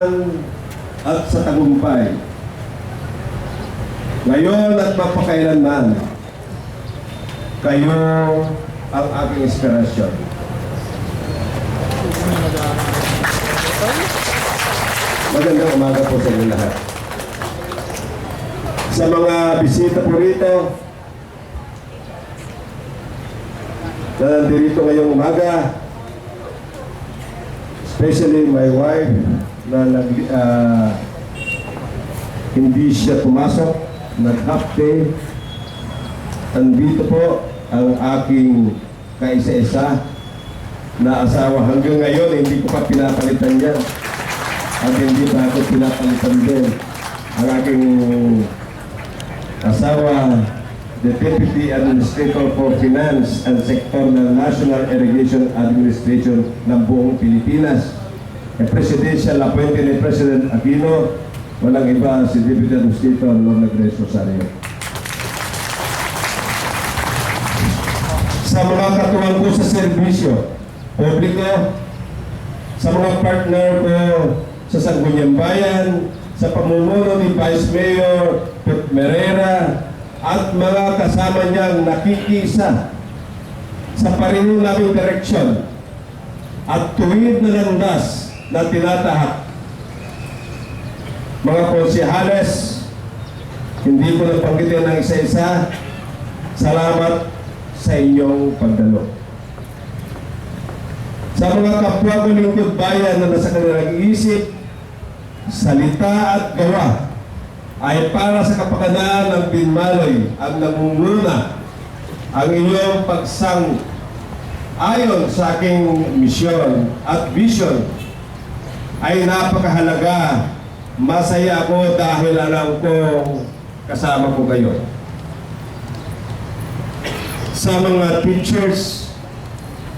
at sa tagumpay. Ngayon at mapakailanman, kayo ang aking inspirasyon. Magandang umaga po sa inyo lahat. Sa mga bisita po rito, na nandito ngayong umaga, especially my wife, na hindi siya pumasok, nag-half day. Andito po ang aking kaisa-isa na asawa. Hanggang ngayon, hindi ko pa pinapalitan yan. At hindi pa ako pinapalitan din. Ang aking asawa, the Deputy Administrator for Finance and Sector ng National Irrigation Administration ng buong Pilipinas. Ang presidential appointee ni President Aquino, walang iba si Deputy Administrator Lorna Grace Rosario. Sa mga katuwang ko sa serbisyo publiko, sa mga partner ko sa Sangguniang Bayan, sa pamumuno ni Vice Mayor Pep Merera, at mga kasama niyang nakikisa sa pareho naming direksyon at tuwid na landas na tinatahak. Mga konsehales, hindi ko na panggitin ng isa-isa, salamat sa inyong pagdalo. Sa mga kapwa ko lingkod bayan na nasa kanilang isip, salita at gawa ay para sa kapakanan ng Binmaloy ang namumuna ang inyong pagsang ayon sa aking misyon at vision ay napakahalaga. Masaya ako dahil alam ko kasama ko kayo. Sa mga teachers,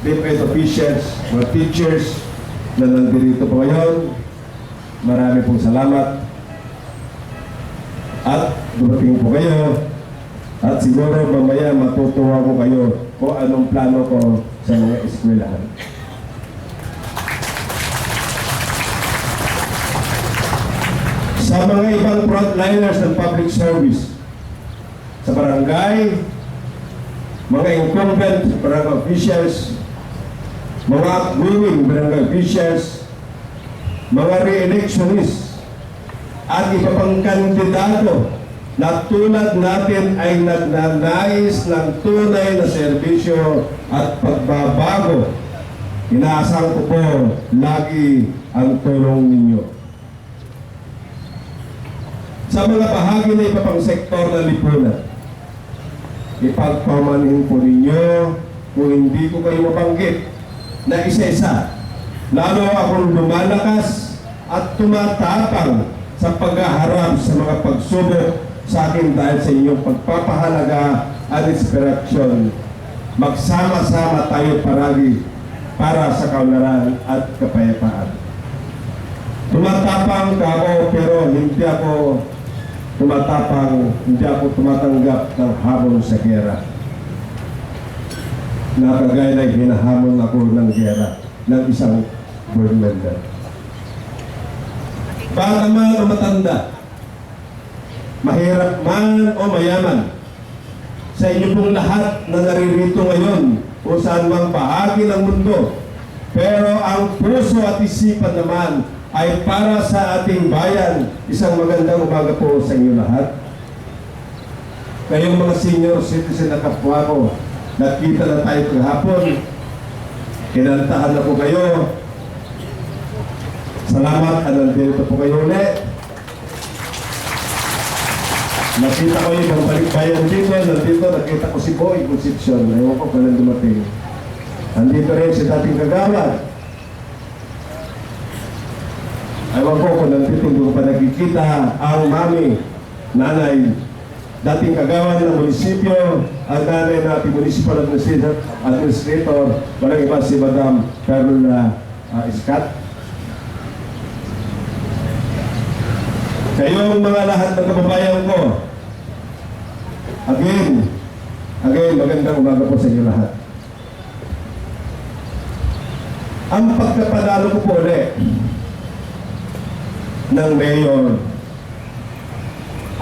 DepEd officials, mga teachers na nandito po ngayon, marami pong salamat. At dumating po kayo at siguro mamaya matutuwa ko kayo kung anong plano ko sa mga eskwelahan. Sa mga ibang frontliners ng public service, sa barangay, mga incumbent barangay officials, mga outgoing barangay officials, mga re-electionists, at iba pang kandidato na tulad natin ay nagnanais ng tunay na serbisyo at pagbabago. Inaasahan ko po lagi ang tulong ninyo. Sa mga bahagi na iba pang sektor na lipunan, ipagpamanhin po ninyo kung hindi ko kayo mabanggit na isa-isa. Lalo akong lumalakas at tumatapang sa paghaharap sa mga pagsubok sa akin dahil sa inyong pagpapahalaga at inspirasyon. Magsama-sama tayo paragi para sa kaunlaran at kapayapaan. Tumatapang ako pero hindi ako tumatanggap ng hamon sa gera. Nakagaya na hinahamon ako ng gera ng isang board member. Bata man o matanda, mahirap man o mayaman, sa inyo pong lahat na naririto ngayon o saan mang bahagi ng mundo, pero ang puso at isipan naman ay para sa ating bayan. Isang magandang umaga po sa inyo lahat. Kayong mga senior citizen na kapwa ko, nakita na tayo kahapon, kinantahan na po kayo. Salamat at nandito po kayo ulit. Nakita ko yung mga balikbayan dito, nandito, nakita ko si Boy Concepcion. Ewan ko kung dumating. Nandito rin si dating kagawad. Ewan ko kung nandito, hindi ko pa nakikita ang mami, nanay, dating kagawad ng munisipyo, ang nanay na ating municipal administrator, walang iba si Madam Carolina Iscat. Kayong mga lahat ng kababayan ko, again, magandang umaga po sa inyo lahat. Ang pagkapanalo ko po ulit ng mayor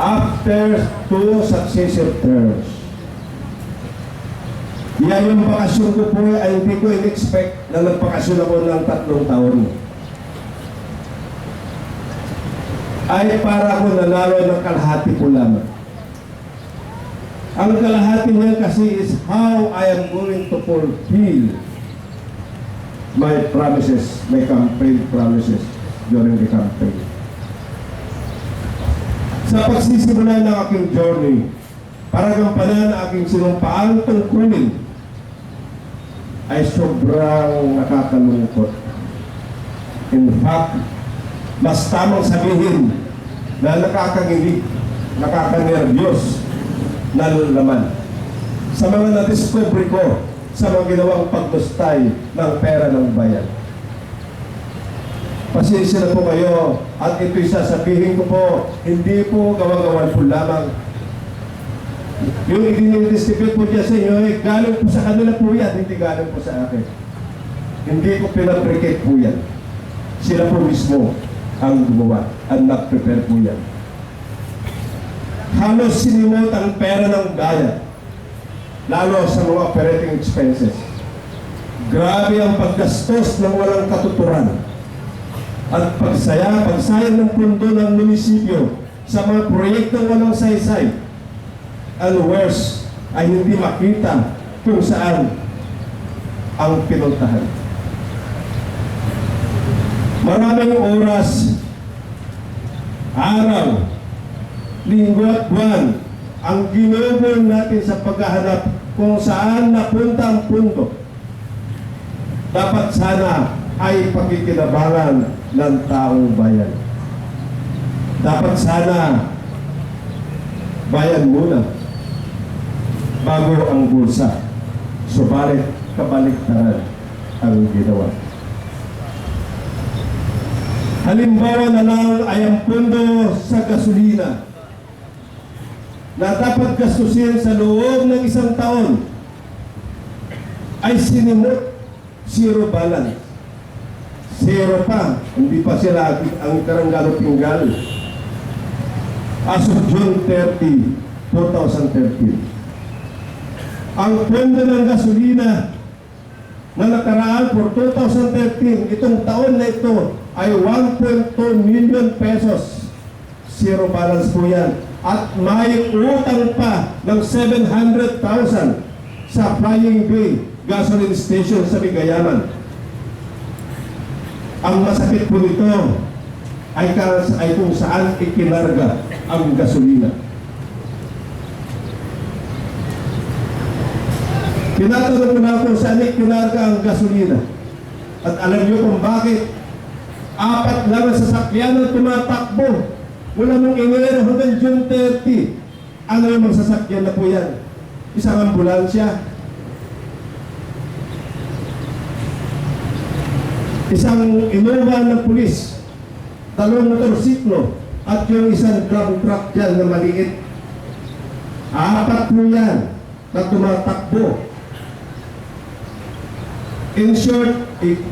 after 2 successive terms. Yan yung bakasyon ko po ay hindi ko in-expect na nagpakasyon ako ng 3 taon. Ay para ako nanalo ng kalahati po lamang. Ang kalahati niya kasi is how I am going to fulfill my promises, my campaign promises during the campaign. Sa pagsisimula ng aking journey, para gampanan ang aking sinumpaan tungkulin, ay sobrang nakakalungkot. In fact, mas tamang sabihin na nakakagilig, nakakanerbiyos na laman sa mga na-discover ko sa mga ginawang pagbustay ng pera ng bayan. Pasensya na po kayo at ito'y sasabihin ko po, hindi po gawa-gawan po lamang. Yung i-distribute po dyan sa inyo, galing po sa kanila po yan, hindi galing po sa akin. Hindi ko pinabricate po yan. Sila po mismo ang gumawa at nag-prepare po yan. Halos sinimot ang pera ng bayan, lalo sa mga operating expenses. Grabe ang paggastos ng walang katuturan at pagsayang ng pundo ng munisipyo sa mga proyektong walang saysay. And worse, ay hindi makita kung saan ang pinuntahan. Maraming oras, araw, linggo at buwan ang ginugol natin sa paghahanap kung saan napunta ang pundo. Dapat sana ay pakikinabangan ng taong bayan. Dapat sana bayan muna bago ang bulsa. Subalit kabaliktaran ang ginawa. Halimbawa na lang ay ang pundo sa gasolina na dapat gastusin sa loob ng 1 taon ay sinimot, zero balance. Zero pa, hindi pa sila ang karanggalo tinggal. As of June 30, 2013. Ang pondo ng gasolina na nakaraan for 2013, itong taon na ito ay 1.2 million pesos. Zero balance po yan. At may utang pa ng 700,000 sa Flying Bay gasoline station sa Bigayaman. Ang masakit po nito ay kung saan ikinarga ang gasolina. Tinatanong ko na kung saan ikinarga ang gasolina. At alam niyo kung bakit 4 lang ang sasakyan na tumatakbo mula nung Enero hanggang June 30. Ano yung mga sasakyan na po yan? Isang ambulansya, isang Innova ng pulis, 2 motorsiklo, at yung isang drum truck dyan na maliit. 4 po yan na tumatakbo. In short,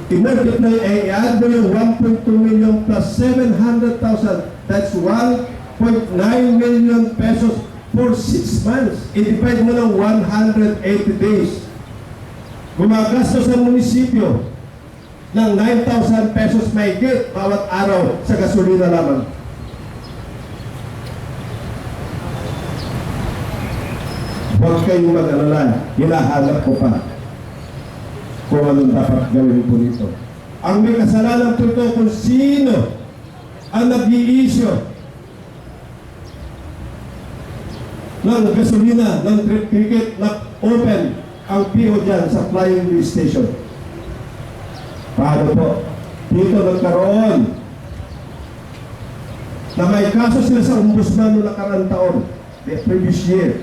i-multiply, i-add mo yung 1.2 million plus 700,000. That's 1.9 million pesos for 6 months. I-divide mo ng 180 days. Gumagastos ang munisipyo ng 9,000 pesos mahigit bawat araw sa gasolina lamang. Huwag kayong mag-alala, hinahanap ko pa kung anong dapat gawin po dito. Ang may kasalanan po ito kung sino ang nag-i-issue ng gasolina, ng trip ticket na open ang PO dyan sa Flying Bay Station. Paano po? Dito nagkaroon na may kaso sila sa ombudsman noong nakarang taon, the previous year,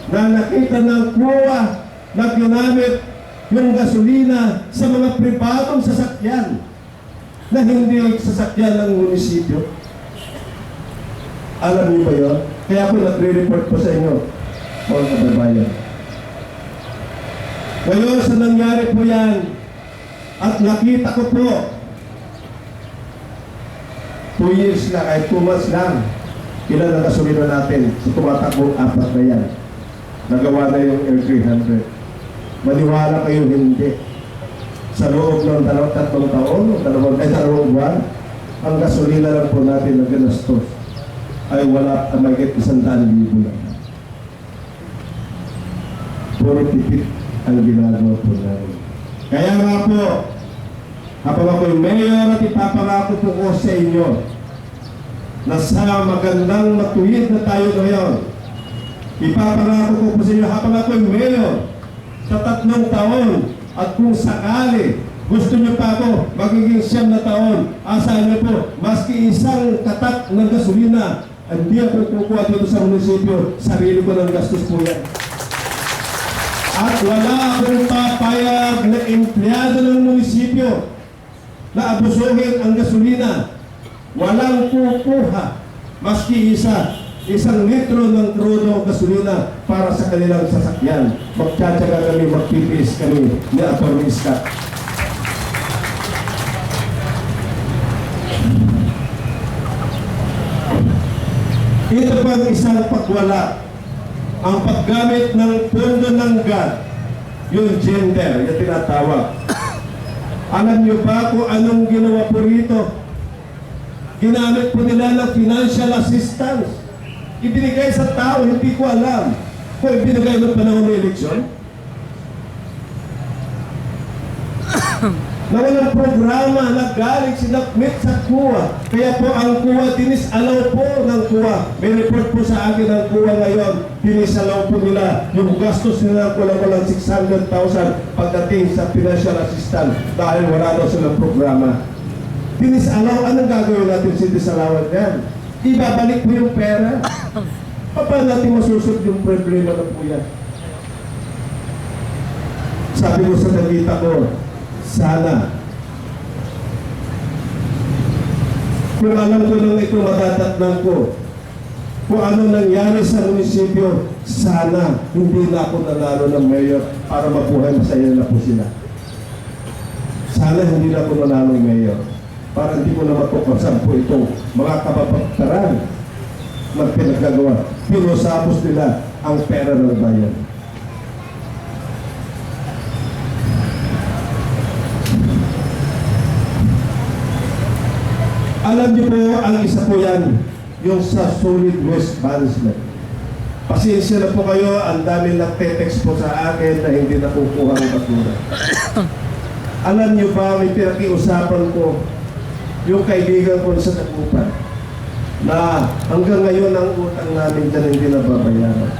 na nakita ng kuwa na ginamit yung gasolina sa mga pribadong sasakyan na hindi sasakyan ng munisipyo. Alam niyo ba yun? Kaya ako nagre-report po sa inyo, mga kababayan. Ngayon, sa nangyari po yan, at nakita ko po 2 years lang, ay 2 months lang. Ilan ang gasolina natin sa tumatakbong 4 na yan. Nagawa na yung L300. Maniwala kayo hindi. Sa loob ng 3 taon, 2 buwan, ang gasolina lang po natin na ginastos ay wala ang magigit 100,000 lang. Puro tipid ang ginagawa po namin. Kaya nga po, habang ako'y mayor at ipapangako po ko sa inyo na sa magandang matuwid na tayo ngayon, ipapangako ko po sa inyo habang ako'y mayor sa 3 taon at kung sakali gusto niyo pa ako magiging 9 na taon, asahan niyo po, maski isang katak ng gasolina, hindi ako kukuha dito sa munisipyo, sarili ko ng gastos po yan. At wala akong papayag na empleyado ng munisipyo na abusuhin ang gasolina. Walang kukuha, maski isang litro ng crudo gasolina para sa kanilang sasakyan. Magtsatsaga kami, magpipis kami ni Atty. Scott. Ito pang isang pagwala, ang paggamit ng pondo ng God, yung gender, yung tinatawag. Alam niyo ba kung anong ginawa po rito? Ginamit po nila ng financial assistance. Ibinigay sa tao, hindi ko alam kung ibinigay ng panahon ng eleksyon. Na walang programa na galing sinakmit sa kuwa. Kaya po ang kuwa, dinisalaw po ng kuwa. May report po sa akin ng kuwa ngayon, dinisalaw po nila yung gastos nila walang 600,000 pagdating sa financial assistance dahil wala daw silang programa. Dinisalaw, anong gagawin natin sa disalawan yan? Ibabalik po yung pera. Paano natin masusod yung problema na po yan? Sabi ko sa dalita ko, sana kung alam ko nang ito matatatnan ko kung ano nangyari sa munisipyo, sana hindi na ako nanalo ng mayor para mabuhay masaya na po sila. Sana hindi na ako nanalo ng mayor para hindi ko na matukasan po itong mga kababaktaran na pinaggagawa. Pinusapos nila ang pera ng bayan. Alam niyo po, ang isa po yan, yung sa solid waste management. Pasensya na po kayo, ang dami nagte-text po sa akin na hindi nakukuha ng basura. Alam niyo ba, may pinakiusapan ko yung kaibigan ko sa Tagupan na hanggang ngayon ang utang namin dyan hindi nababayaran.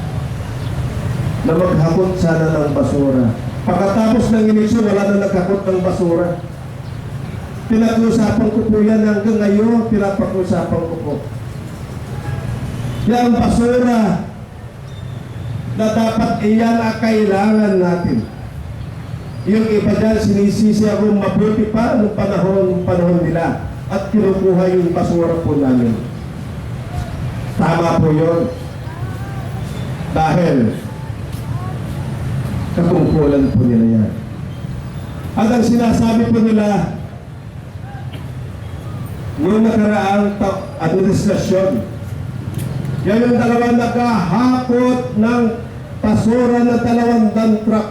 Na maghakot sana ng basura. Pagkatapos ng eleksyon, wala na naghakot ng basura. Pinag-usapan ko po yan hanggang ngayon, pinapag-usapan ko po. Yan basura na dapat iyan ang kailangan natin. Yung iba dyan, sinisisi ako mabuti pa noong panahon nila at kinukuha yung basura po namin. Tama po yun. Dahil katungkulan po nila yan. At ang sinasabi po nila, noong nakaraang administrasyon, yan yung dalawang nakahakot ng basura na 2 dump truck.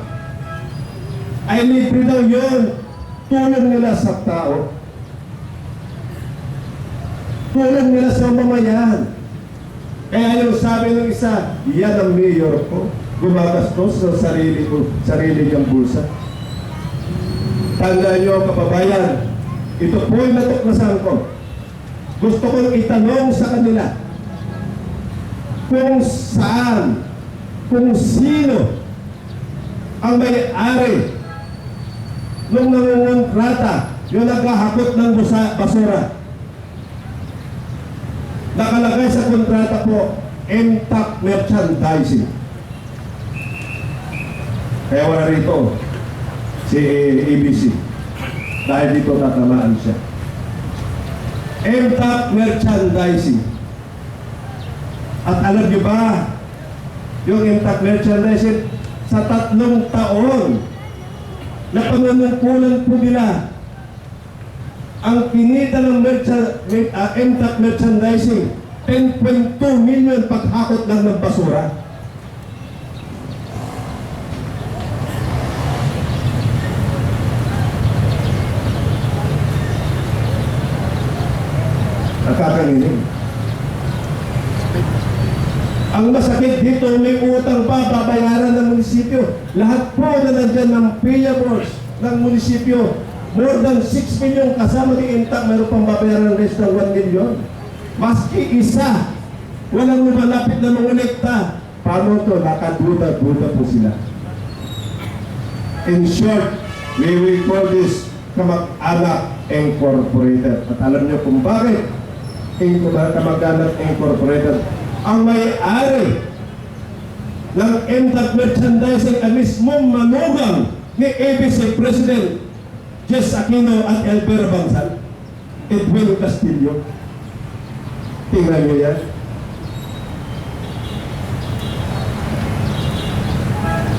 Ay libre daw yun. Tulong nila sa tao. Tulong nila sa mamayan. Kaya yung sabi ng isa, yan ang mayor ko. Gumagastos sa sarili niyang bulsa. Tandaan niyo, kababayan, ito po yung natuklasan ko. Gusto kong itanong sa kanila kung saan, kung sino ang may-ari nung nangungontrata yung naghahakot ng basura. Nakalagay sa kontrata po, MTAC Merchandising. Kaya wala rito si ABC. Dahil dito tatamaan siya. MTAC Merchandising. At alam niyo ba, yung MTAC Merchandising, sa 3 taon na panunungkulan po nila, Ang kinita ng MTAC merchandising, 10.2 million paghakot lang ng basura. Nakakaginig. Ang masakit dito, may utang pa babayaran ng munisipyo. Lahat po na nandyan ng payables ng munisipyo, more than 6 million kasama ni Intac, mayroon pang babayaran ng rest ng 1 million. Maski isa, walang lumalapit na mangolekta. Paano to? Nakaduda-duda po sila. In short, we will call this Kamag-anak Incorporated. At alam niyo kung bakit Kamag-anak Incorporated? Ang may-ari ng MTAC merchandising ang mismong manugang ni ABC President Jess Aquino at Elvira Bangsal, Edwin Castillo. Tingnan niyo yan.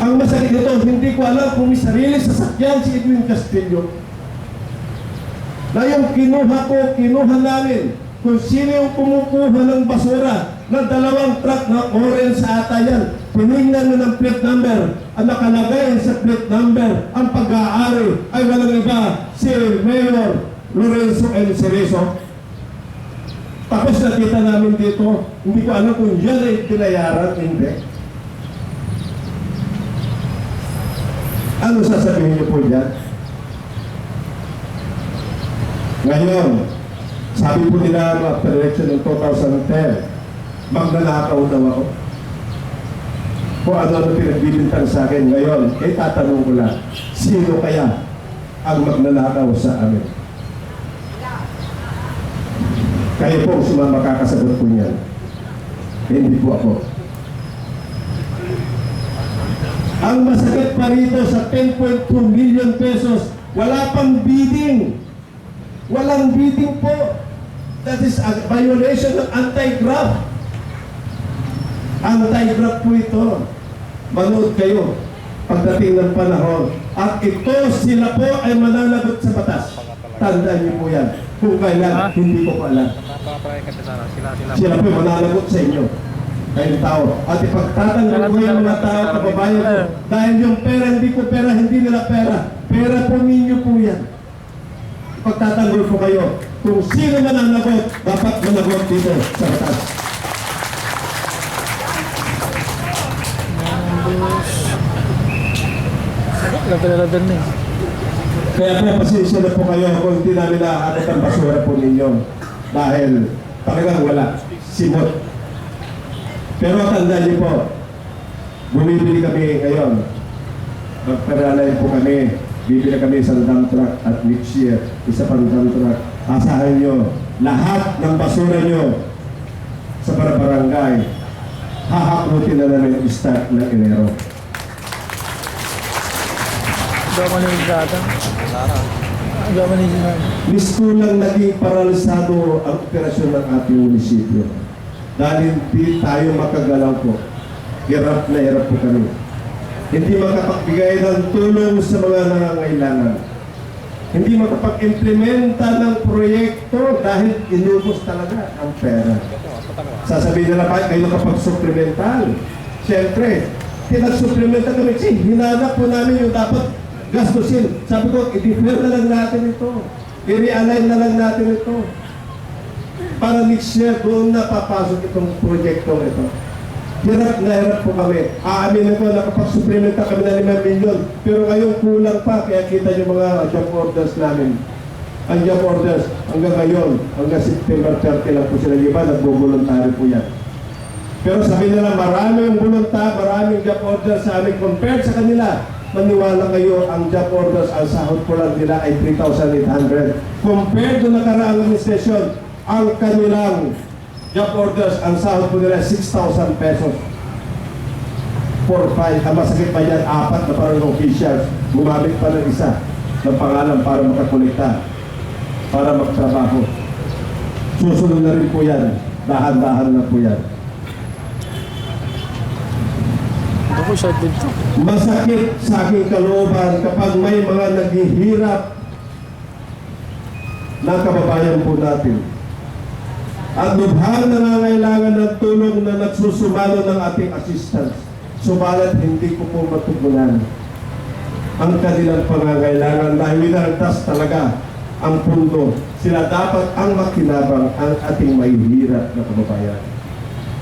Ang masakit nito, hindi ko alam kung may sarili sasakyan si Edwin Castillo. Na yung kinuha namin, kung sino yung kumukuha ng basura ng 2 truck na orange sa ata yan. Tinignan mo ng plate number. Ang nakalagay sa plate number, ang pag-aari ay walang iba, si Mayor Lorenzo L. Cerezo. Tapos nakita namin dito, hindi ko alam kung yan ay pinayaran, hindi. Ano sasabihin niyo po dyan? Ngayon, sabi po nila after election ng 2010, magnanakaw daw ako. Kung ano pinagbibintang sa akin ngayon, tatanong ko lang, sino kaya ang magnanakaw sa amin? Kayo po makakasagot po niyan. Hindi po ako. Ang masakit pa rito sa 10.2 million pesos, wala pang bidding. Walang bidding po. That is a violation ng anti-graft. Anti-graft po ito. Manood kayo pagdating ng panahon. At ito, sila po ay mananagot sa batas. Tandaan niyo po yan. Kung kailan, hindi ko pa alam. Sila po mananagot sa inyo. Kayong tao. At ipagtatanggol ko yung mga tao, kababayan ko. Dahil yung pera, hindi ko pera, hindi nila pera. Pera po ninyo po yan. Ipagtatanggol ko kayo. Kung sino mananagot, dapat managot dito sa batas. Kaya po, pasensya na po kayo kung hindi namin naaabot ang basura po ninyo. Dahil talagang wala. Simot. Pero tandaan niyo po, bumibili kami ngayon. Magparalay po kami. Bibili kami isang dump truck at next year, isa pang dump truck. Asahan nyo, lahat ng basura nyo sa barangay, hahakutin na namin start ng Enero. Listo lang naging paralisado ang operasyon ng ating munisipyo. Dahil hindi tayo makagalaw po. Hirap na hirap po kami. Hindi makapagbigay ng tulong sa mga nangangailangan. Hindi makapag-implementa ng proyekto dahil inubos talaga ang pera. Sasabihin nila pa, kayo kapag-supplemental. Siyempre, pinag-supplemental kami. Hinanap po namin yung dapat gastusin. Sabi ko, i-defer na lang natin ito. I-realign na lang natin ito. Para next year, doon na papasok itong proyekto ito. Hirap na hirap po kami. Aamin ko, nakapag-supplementa kami na 5 milyon. Pero ngayon kulang pa, kaya kita yung mga job orders namin. Ang job orders, hanggang ngayon, hanggang September 30 lang po sila. Iba, nagbo-voluntary po yan. Pero sabi nila, maraming maraming job orders sa amin compared sa kanila. Maniwala kayo, ang job orders, ang sahod po lang nila ay 3,800. Compared to nakaraang administration, ang kanilang job orders, ang sahod po nila 6,000 pesos. 4-5, ang masakit pa yan, 4 na parang officials. Gumamit pa ng isa ng pangalan para makakolekta, para magtrabaho. Susunod na rin po yan. Dahan-dahan na po yan. Masakit sa aking kalooban kapag may mga naghihirap ng kababayan po natin. At lubhang nangangailangan ng tulong na nagsusumalo ng ating assistance. Subalit hindi ko po matugunan ang kanilang pangangailangan dahil winaldas talaga ang pundo. Sila dapat ang makinabang ang ating mahihirap na kababayan.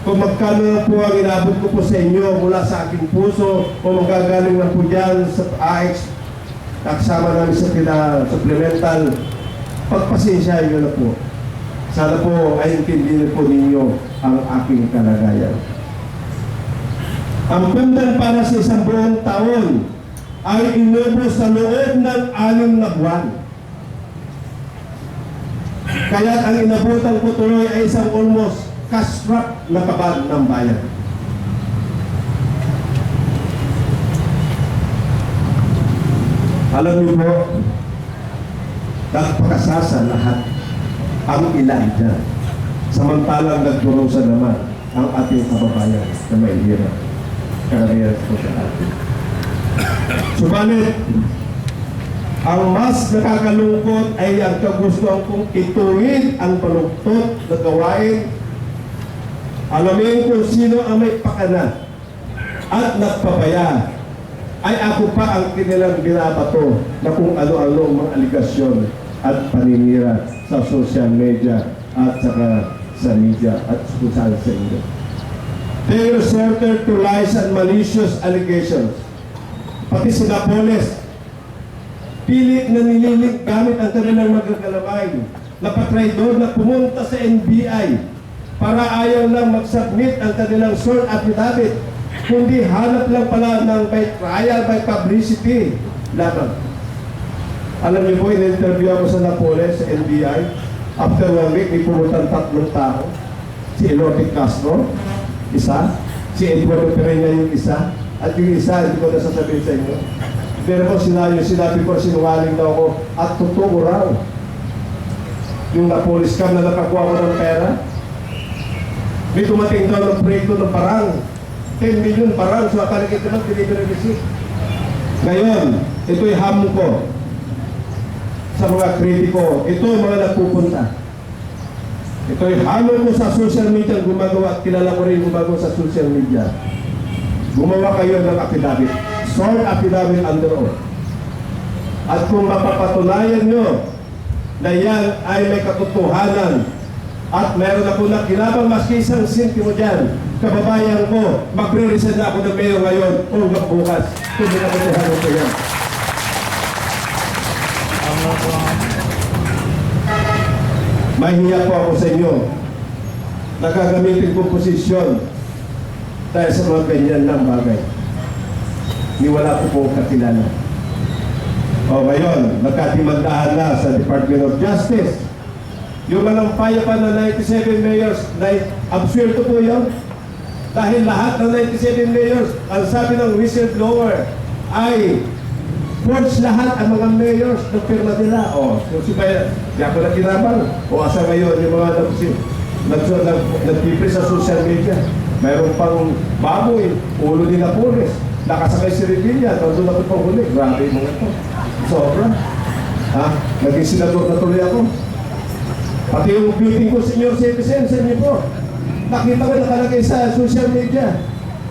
Kung magkano na po ang inabot ko po sa inyo mula sa aking puso o magagaling na po dyan sa AX, kasama namin sa supplemental, pagpasensya nyo na po. Sana po ay intindihin po ninyo ang aking kalagayan. Ang pundan para sa isang buong taon ay inubos sa loob ng 6 na buwan. Kaya ang inabutan ko tuloy ay isang almost cash-strapped na kabag ng bayan. Alam niyo po, nagpakasasa lahat ang ilan dyan. Samantalang nagdurusa naman ang ating kababayan na may hirap. Karamihan po sa atin. Subalit, ang mas nakakalungkot ay ang kagustuhan kong ituwid ang baluktot na gawain. Alamin kung sino ang may pakana at nagpapaya ay ako pa ang kanilang binabato na kung ano-ano mga aligasyon at paninira sa social media at saka sa media at kung saan sa inyo. They resorted to lies and malicious allegations. Pati si Napoles, pilit na nililig gamit ang kanilang magagalamay na patraidor na pumunta sa NBI para ayaw lang mag-submit ang kanilang sworn affidavit, kundi hanap lang pala ng by trial, by publicity lamang. Alam niyo po, in-interview ako sa Napoles, sa NBI. After 1 week, may pumuntang 3 tao. Si Elote Castro, isa. Si Eduardo Pereira yung isa. At yung isa, hindi ko nasasabihin sa inyo. Pero po sinabi ko, sinungaling daw ako. At totoo raw. Yung Napoles cam na nakakuha ko ng pera. May tumating daw ng proyekto ng parang. 10 million parang. So, akalikit naman, delivery receipt. Ngayon, ito'y ham ko sa mga kritiko. Ito ang mga nagpupunta. Ito'y hamon mo sa social media gumagawa at kilala ko rin gumagawa sa social media. Gumawa kayo ng affidavit. Sworn affidavit under oath. At kung mapapatunayan nyo na yan ay may katotohanan at meron ako na kinabang maski isang sentimo dyan, kababayan ko, magre-resign na ako ng mayor ngayon o hanggang bukas. Kung may katotohanan ko yan. Mahihiya po ako sa inyo. Nagagamitin ko posisyon dahil sa mga ganyan ng bagay. Ni wala po pong kakilala. O ngayon, nagkatimandahan na sa Department of Justice. Yung malampaya pa na 97 mayors, absurdo po yun. Dahil lahat ng 97 mayors, ang sabi ng whistleblower ay forge lahat ang mga mayors ng firma nila. O, si Bayan, di ako na kinabang. O, asa ngayon yung mga nagpipre sa social media. Mayroon pang baboy, ulo ni Napoles. Nakasakay si Revilla, nandun ako pang huli. Grabe yung mga ito. Sobra. Ha? Naging senador na tuloy ako. Pati yung beauty ko, senior citizen, sa inyo po. Nakita ko nakalagay sa social media.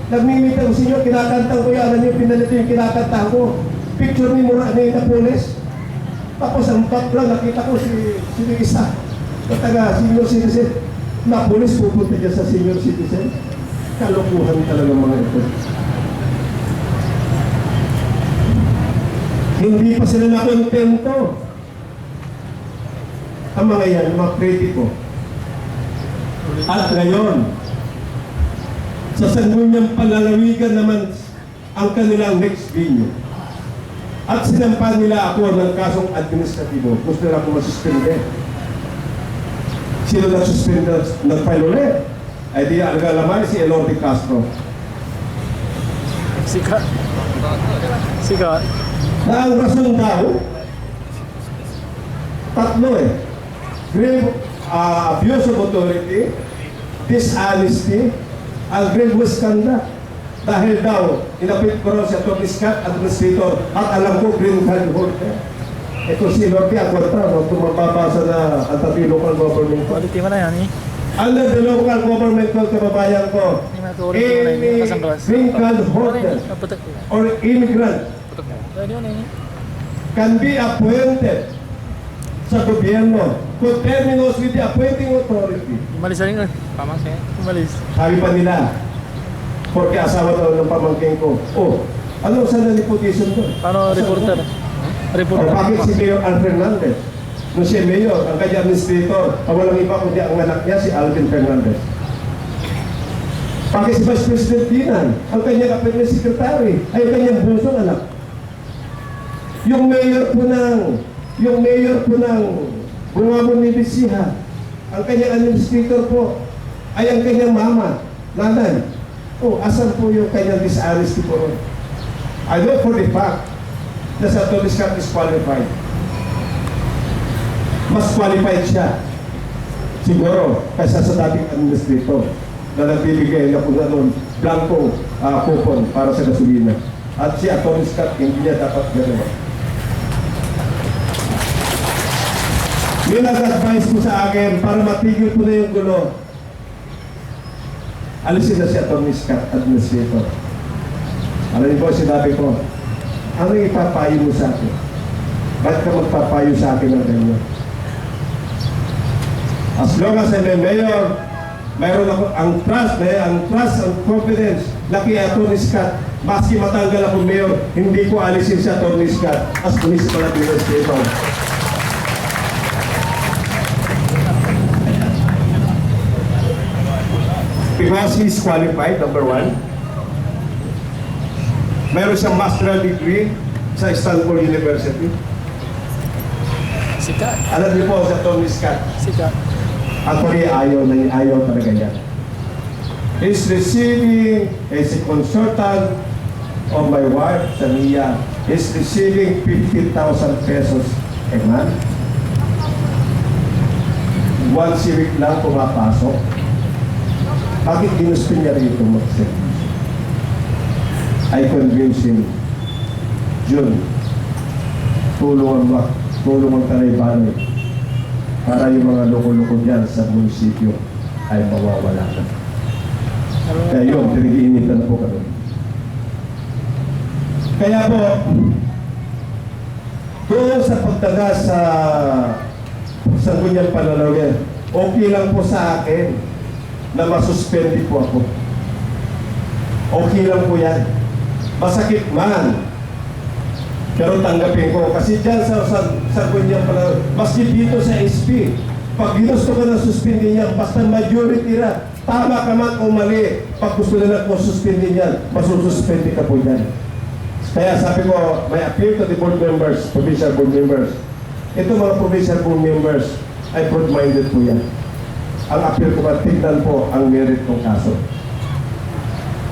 Nagmimita ko, senior, kinakanta ko yan. Ano yung pinalito yung kinakanta ko? Picture ni Napoles. Tapos ang back lang, nakita ko si isa. Kataga, senior citizen. Napoles pupunta dyan sa senior citizen. Kalukuhan talaga mga ito. Hindi pa sila nakontento. Ang mga yan, mga kritiko. At ngayon, sa sangunyang palalawigan naman ang kanilang next venue. At sinampan nila ako ng kasong administratibo. Gusto nila ako masuspende. Sino nagsuspende nag-file ulit? Ay di algalamay si Elote Castro. Sikat. Na ang rason daw, tatlo grave abuse of authority, dishonesty, and grave misconduct. Dahil daw, inapit ko raw si Atty. Scott, administrator, at alam ko, green card holder. Ito si Lordi Aguanta, kung mababasa na ang tabi local government code. Quality mo na yan eh. Under the local government code, kababayan ko, Hindi mo na quality mo na any yun. Kasanggawas. green card holder Putok. or immigrant Putok. Pwede yun eh. can be appointed sa gobyerno coterminous with the appointing authority. Umalis na rin eh. Pamang siya. Umalis. Sabi pa nila, porque asawa daw ng pamangking ko. Oh, ano sa nepotism doon? Paano reporter? O Reporter. bakit si Mayor Al Fernandez? Nung siya mayor, ang kanya administrator, walang iba kundi ang anak niya si Alvin Fernandez. Bakit si Vice President Dinan? Ang kanya kapitan secretary ay ang kanyang bunsong anak. Yung mayor po ng Bungamon ni Bisiha, ang kanyang administrator po ay ang kanyang mama, nanay. Oh, asan po yung kanyang dishonesty po ron? I know for the fact na sa Tony Scott is qualified. Mas qualified siya siguro kaysa sa dating administrator na nagbibigay na kung ano blanco coupon para sa gasolina. At si Tony Scott hindi niya dapat gano'n. Yung nag-advise ko sa akin para matigil ko na yung gulo, alisin na si Tony Scott, administrator. Alam niyo po, sinabi ko, ano ipapayo mo sa akin? Ba't ka magpapayo sa akin ng ganyan? As long as I'm a mayor, mayroon ako ang trust and confidence na kay Tony Scott. Maski matanggal ako mayor, hindi ko alisin si Tony Scott as municipal administrator. Because he is qualified, number one. Meron siyang master's degree sa Stanford University. Sikat. Alam niyo po sa Tony Scott, Sikat. actually ayaw talaga yan. He's receiving as a consultant of my wife, Tania. He's receiving 50,000 pesos a month. Once a week lang pumapasok. Bakit ginusto niya rito mag-service? I convinced him, June, tulungan ang Talay-Balay para yung mga loko-loko dyan sa munisipyo ay mawawala na. Kaya yun, pinag-iinitan po kami. Kaya po, doon sa pagdaga sa gunyang panalawin, okay lang po sa akin na masuspende po ako. Okay lang po yan. Masakit man. Pero tanggapin ko. Kasi dyan sa gunyang panalawin, maski dito sa SP, pag ginusto ka na suspende niya, basta majority na, tama ka man o mali, pag gusto nila kung suspende niyan, masususpende ka po yan. Kaya sabi ko, may appeal to the board members, provincial board members. Ito mga provincial board members ay broad-minded po yan. Ang appeal ko ba, tignan po ang merit ng kaso.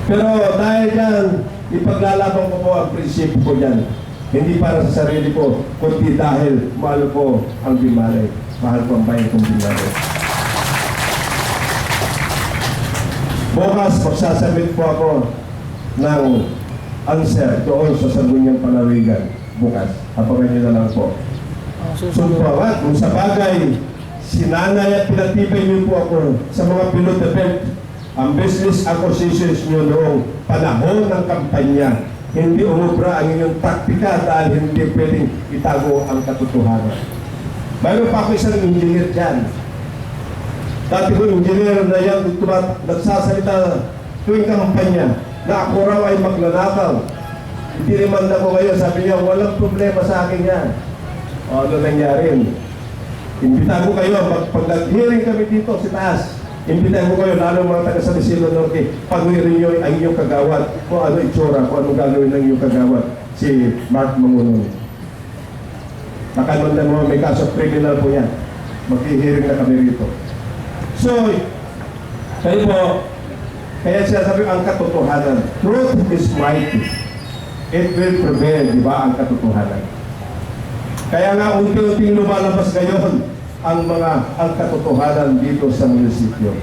Pero dahil yan, ipaglalaban ko po ang prinsipyo ko yan. Hindi para sa sarili ko, kundi dahil mahal ko ang Bimalay. Mahal ko ang bayan kong Bimalay. Bukas, magsasabit po ako ng answer doon sa Sangguniang Palawigan. Bukas, abangan nyo na lang po. Sumpawan, kung sa bagay, sinanay at pinatibay niyo po ako sa mga below the belt, ang business acquisitions niyo noong panahon ng kampanya. Hindi umubra ang inyong taktika dahil hindi pwedeng itago ang katotohanan. Mayroon pa ako isang engineer dyan. Dati ko engineer na yan, nagsasalita tuwing kampanya na ako raw ay magnanakaw. Hindi naman ako ngayon, sabi niya, walang problema sa akin yan. O ano nangyari? Imbitahan ko kayo, pag nag-hearing kami dito sa taas, imbitahan ko kayo, lalo mga taga San Isidro Norte, pag-hearing nyo ang inyong kagawad, kung ano itsura, kung ano gagawin ng inyong kagawad, si Mark Mangunon. Nakalman na mo, may kaso criminal po yan. Mag-hearing na kami rito. So, kayo po, kaya siya sabi ang katotohanan, truth is mighty. It will prevail, di ba, ang katotohanan. Kaya nga unti-unting lumalabas ngayon ang katotohanan dito sa munisipyo.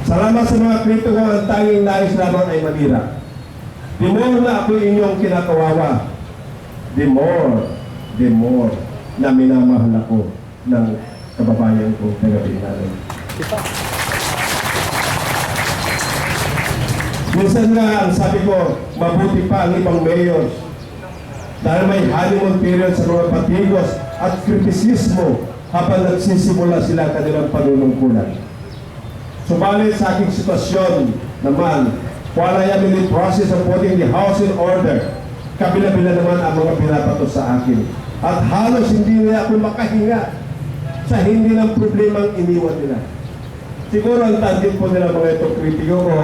Salamat sa mga krito ko, ang tanging nais lamang ay manira. The more na ako inyong kinakawawa, the more the more na minamahal ako ng kababayan ko taga Binalay. Minsan nga, ang sabi ko, mabuti pa ang ibang mayors dahil may honeymoon period sa mga patigos at kritisismo habang nagsisimula sila kanilang panunungkulan. Subalit sa aking sitwasyon naman, while I am in the process of putting the house in order, kabila-bila naman ang mga pinapato sa akin. At halos hindi na ako makahinga sa hindi ng problemang iniwan nila. Siguro ang tandem po nila mga ito kritiko ko,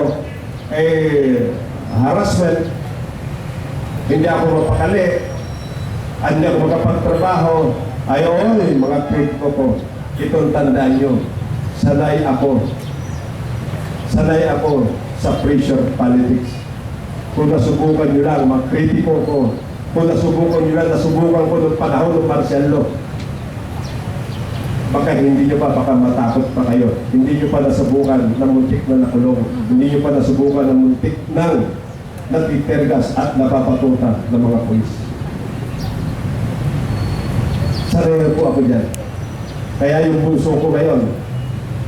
harassment, hindi ako mapakali, hindi ako makapagtrabaho, ayon, mga kritiko ko, itong tandaan nyo, sanay ako sa pressure politics. Kung nasubukan nyo lang, mga kritiko ko, kung nasubukan nyo lang, nasubukan ko noong panahon ng martial law, baka hindi nyo pa, baka matakot pa kayo. Hindi nyo pa nasubukan ng muntik na nakulong. Hindi nyo pa nasubukan ng muntik ng nagtitergas at napapatuta ng mga pulis. Sanay po ako dyan. Kaya yung bunso ko ngayon,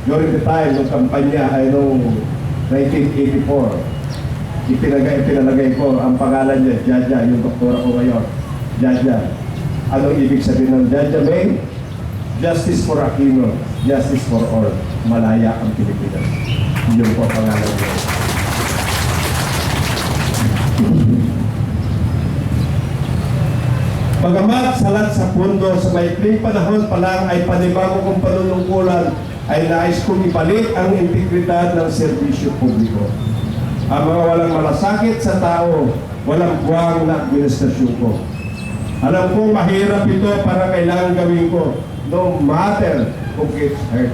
during the time ng kampanya ay noong 1984, ipinalagay ko ang pangalan niya, Jaja, yung doktora ko ngayon. Jaja. Anong ibig sabihin ng Jaja May? Justice for Aquino, justice for all. Malaya ang Pilipinas. Yun po ang pangalan niya. Bagamat salat sa pundo sa maikling panahon pa lang ay panibago kong panunungkulan ay nais kong ibalik ang integridad ng serbisyo publiko. Ang mga walang malasakit sa tao, walang buwang na administrasyon ko. Alam ko mahirap ito para kailangan gawin ko, no matter who gets hurt.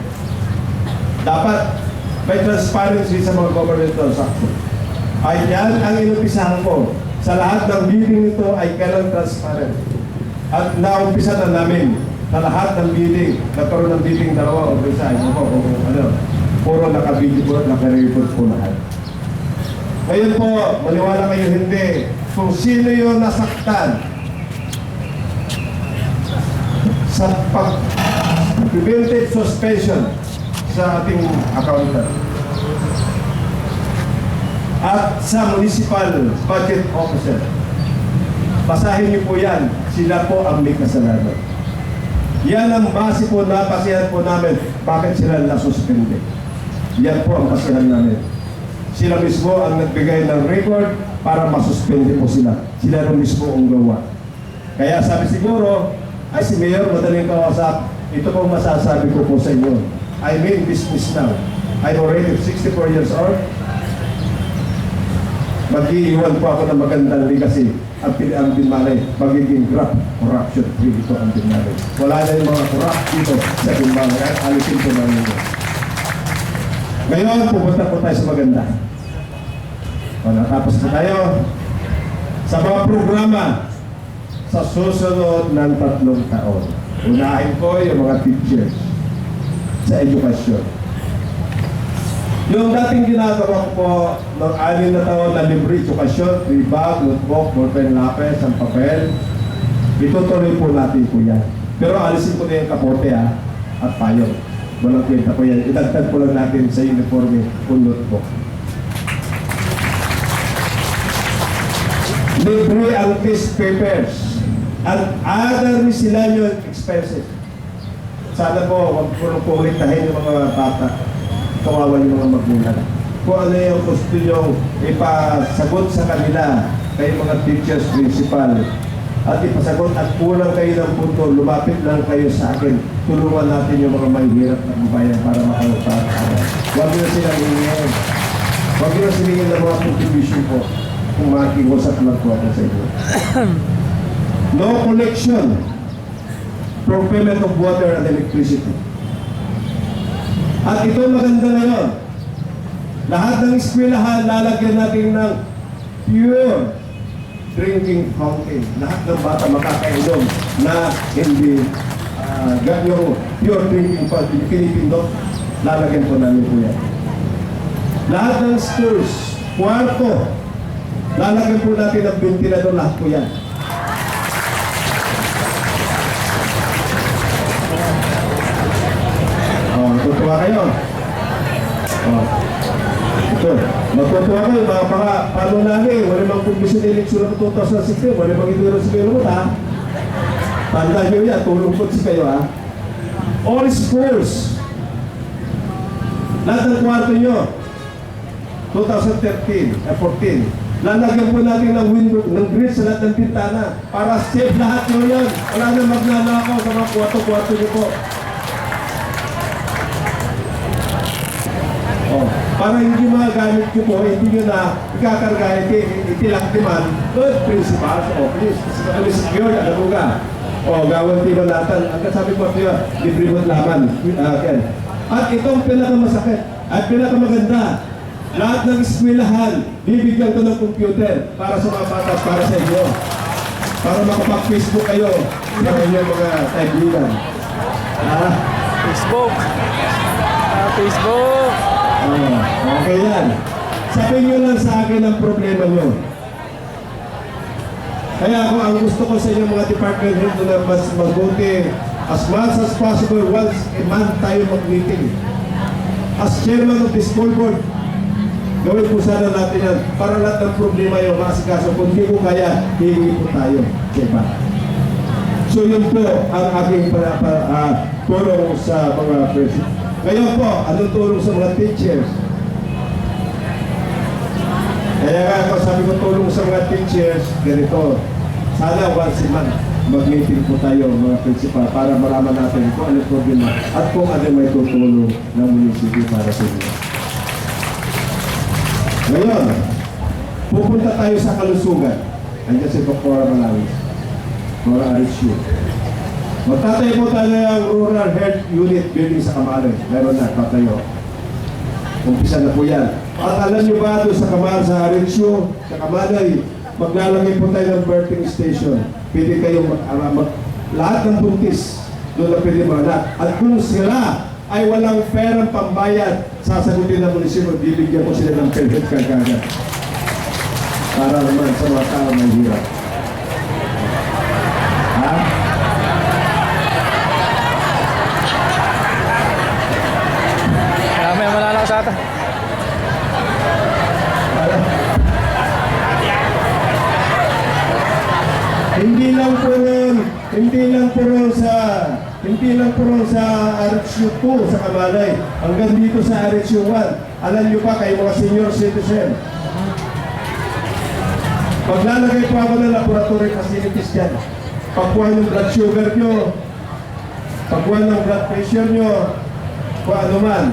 Dapat may transparency sa mga government transaction. Ay yan ang inumpisahan ko. Sa lahat ng bidding nito ay kailang transparent. At naumpisa na namin sa lahat ng bidding, nagkaroon ng bidding dalawa o isa, puro naka-video, naka-report po lahat. Ngayon po, maniwala kayo hindi, kung sino yung nasaktan sa preventive suspension sa ating accountant at sa municipal budget officer, basahin niyo po yan, sila po ang may kasalanan. Yan ang base po na pasihan po namin bakit sila nasuspende. Yan po ang pasihan namin. Sila mismo ang nagbigay ng record para masuspende po sila. Sila rin mismo ang gawa. Kaya sabi siguro, ay si Mayor, madaling kausap, ito pong masasabi ko po sa inyo. I mean business now. I'm already 64 years old. Mag-iiwan po ako ng magandang legacy. Ang Binmalay, magiging corruption free ito ang Binmalay. Wala na yung mga corrupt dito sa Binmalay. At alisin po namin ito. Ngayon, pupunta po tayo sa maganda. Natapos na tayo sa mga programa sa susunod ng 3 taon. Unahin ko yung mga teachers sa edukasyon. Yung dating ginagawa ko po ng 6 na taon na libre edukasyon, free bag, notebook, ballpen, lapis, ang papel, itutuloy po natin po yan. Pero alisin ko na yung kapote at payong. Walang kwenta po yan. Idagdag po lang natin sa uniforme o notebook. Libre ang test papers at other miscellaneous expenses. Sana po, huwag po nang puliktahin yung mga bata. Kawawa yung mga magulang. Kung ano yung gusto nyo ipasagot sa kanila, kayo mga teachers, principal, at ipasagot at kulang kayo ng punto, lumapit lang kayo sa akin. Tulungan natin yung mga mahihirap na babayan para makaupat. Huwag nyo silang hingin. Huwag nyo silingin ng mga contribution po kung makikusap lang po ako sa inyo. No collection for payment of water and electricity. At ito maganda na yun. Lahat ng eskwelahan, lalagyan natin ng pure drinking fountain. Lahat ng bata makakainom na hindi yung pure drinking fountain. Pinipindot, lalagyan po namin po yan. Lahat ng schools, kwarto, lalagyan po natin ng ventilador, lahat po yan. Matutuwa kayo. Oh. Ito, matutuwa kayo, mga paano namin, wala mang kumbisyon eleksyon ng 2016, wala mang iduro si kayo naman, ha? Tanda nyo yan, tulong po si kayo, ha? All schools, lahat ng kwarto nyo, 2013, 14, lalagyan po natin ng window, ng grid sa lahat ng pintana para safe lahat nyo yan. Wala na magnanakaw sa mga kwarto-kwarto nyo po. Oh, para hindi magagamit nyo po, hindi nyo na ikakarga, itilaktiman, good principal sa office. Kami secure, alam mo ka. O, gawin tinulatan. Ang sabi ko ito, libre mo laman. At itong pinakamasakit at pinakamaganda, lahat ng eskwelahan, bibigyan ko ng computer para sa mga bata, para sa inyo. Para makapag-Facebook kayo sa inyong mga kaibigan. Facebook. Facebook. Okay yan. Sabihin nyo lang sa akin ang problema nyo. Kaya ako, ang gusto ko sa inyo mga department head na mas mabuti, as much as possible, once a month tayo mag-meeting. As chairman of the school board, gawin po sana natin yan para lahat ng problema yung maasikaso. Kung hindi ko kaya, hihingi po tayo. Diba? So yun po ang aking tulong sa mga president. Ngayon po, anong tulong sa mga teachers? Kaya nga ako sabi ko tulong sa mga teachers, ganito. Sana once a month, mag-meeting po tayo mga principal para malaman natin kung ano problema at kung ano may tutulong ng munisipyo para sa inyo. Ngayon, pupunta tayo sa kalusugan. Andiyan si Dr. Malawis, Dr. RHU. Magtatayo po tayo ng Rural Health Unit building sa Kamalay. Meron na, tatayo. Umpisa na po yan. At alam nyo ba doon sa Kamal, sa RHU, sa Kamalay, maglalagay po tayo ng birthing station. Pwede kayong lahat ng buntis doon na pwede mga. At kung sila ay walang perang pambayad, sasagutin ng munisipyo, bibigyan ko sila ng permit kagagad. Para naman sa mga tao na hirap. Ha? May malalakas ata. Hindi lang po ron sa RHU 2 sa Kamalay. Hanggang dito sa RHU 1. Alam nyo pa kayo mga senior citizen. Paglalagay po ako ng laboratory facilities dyan. Pagkuha ng blood sugar nyo, pagkuha ng blood pressure nyo, kung ano man.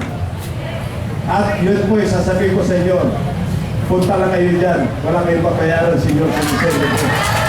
At yun po, sasabihin ko sa inyo, punta lang kayo dyan. Wala kayong papayaran, senior citizen.